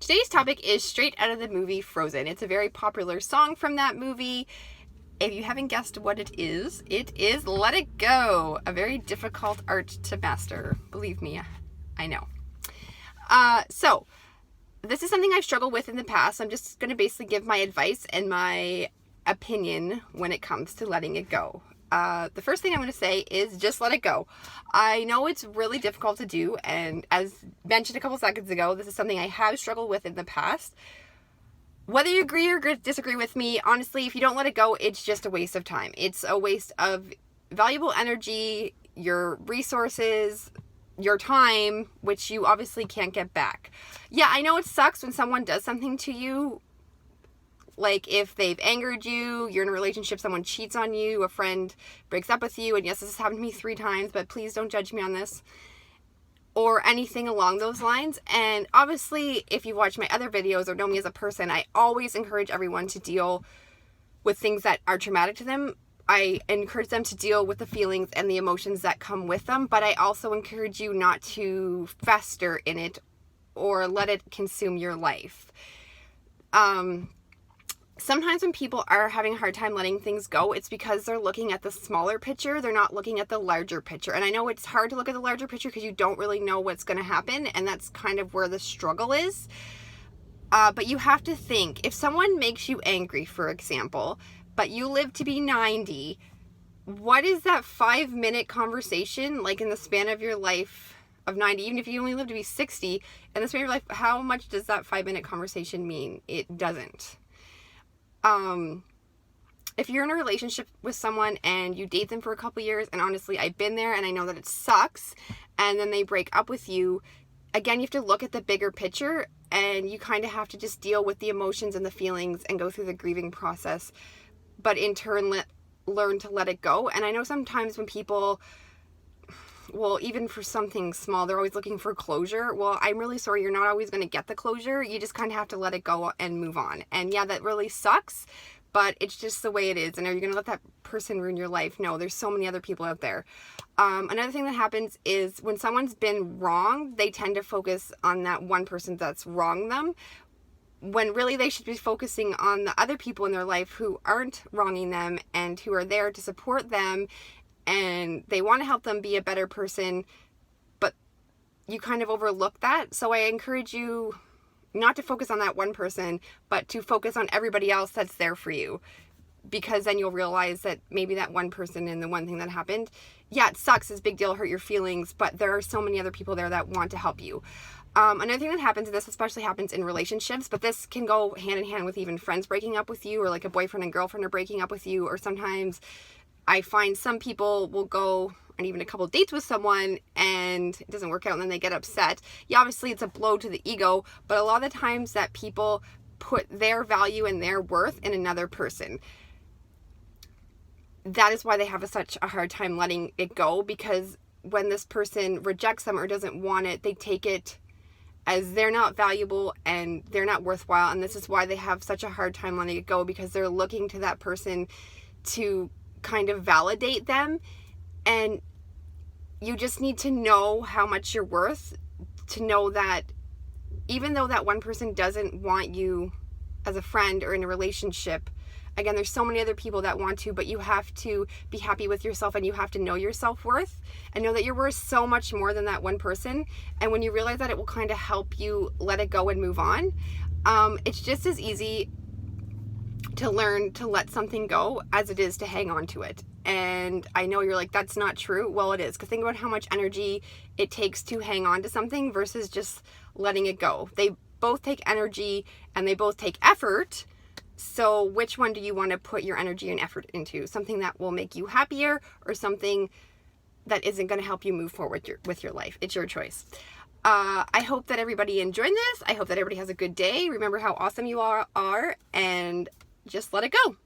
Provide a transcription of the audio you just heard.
Today's topic is straight out of the movie Frozen. It's a very popular song from that movie. If you haven't guessed what it is Let It Go, a very difficult art to master. Believe me, I know. So, this is something I've struggled with in the past. I'm just going to basically give my advice and my opinion when it comes to letting it go. The first thing I'm going to say is just let it go. I know it's really difficult to do, and as mentioned a couple seconds ago, this is something I have struggled with in the past. Whether you agree or disagree with me, honestly, if you don't let it go, it's just a waste of time. It's a waste of valuable energy, your resources, your time, which you obviously can't get back. Yeah, I know it sucks when someone does something to you. Like if they've angered you, you're in a relationship, someone cheats on you, a friend breaks up with you, and yes, this has happened to me 3 times, but please don't judge me on this. Or anything along those lines. And obviously, if you watch my other videos or know me as a person, I always encourage everyone to deal with things that are traumatic to them. I encourage them to deal with the feelings and the emotions that come with them, but I also encourage you not to fester in it or let it consume your life. Sometimes when people are having a hard time letting things go, it's because they're looking at the smaller picture. They're not looking at the larger picture. And I know it's hard to look at the larger picture because you don't really know what's going to happen. And that's kind of where the struggle is. But you have to think, if someone makes you angry, for example, but you live to be 90, what is that 5-minute conversation like in the span of your life of 90? Even if you only live to be 60, in the span of your life, how much does that 5-minute conversation mean? It doesn't. If you're in a relationship with someone and you date them for a couple years, and honestly, I've been there and I know that it sucks, and then they break up with you, again, you have to look at the bigger picture, and you kind of have to just deal with the emotions and the feelings and go through the grieving process, but in turn, learn to let it go. And I know sometimes when people, well, even for something small, they're always looking for closure. Well, I'm really sorry, you're not always going to get the closure. You just kind of have to let it go and move on. And yeah, that really sucks, but it's just the way it is. And are you going to let that person ruin your life? No, there's so many other people out there. Another thing that happens is when someone's been wrong, they tend to focus on that one person that's wronged them, when really they should be focusing on the other people in their life who aren't wronging them and who are there to support them, and they want to help them be a better person, but you kind of overlook that. So I encourage you not to focus on that one person, but to focus on everybody else that's there for you, because then you'll realize that maybe that one person and the one thing that happened, yeah, it sucks, it's a big deal, hurt your feelings, but there are so many other people there that want to help you. Another thing that happens, and this especially happens in relationships, but this can go hand in hand with even friends breaking up with you, or like a boyfriend and girlfriend are breaking up with you, or sometimes I find some people will go on even a couple dates with someone and it doesn't work out and then they get upset. Yeah, obviously it's a blow to the ego, but a lot of the times that people put their value and their worth in another person. That is why they have such a hard time letting it go, because when this person rejects them or doesn't want it, they take it as they're not valuable and they're not worthwhile. And this is why they have such a hard time letting it go, because they're looking to that person to kind of validate them. And you just need to know how much you're worth, to know that even though that one person doesn't want you as a friend or in a relationship, again, there's so many other people that want to, but you have to be happy with yourself, and you have to know your self-worth and know that you're worth so much more than that one person. And when you realize that, it will kind of help you let it go and move on. It's just as easy to learn to let something go as it is to hang on to it. And I know you're like, that's not true. Well, it is, because think about how much energy it takes to hang on to something versus just letting it go. They both take energy and they both take effort. So which one do you want to put your energy and effort into? Something that will make you happier, or something that isn't going to help you move forward with your life? It's your choice. I hope that everybody enjoyed this. I hope that everybody has a good day. Remember how awesome you are, and just let it go.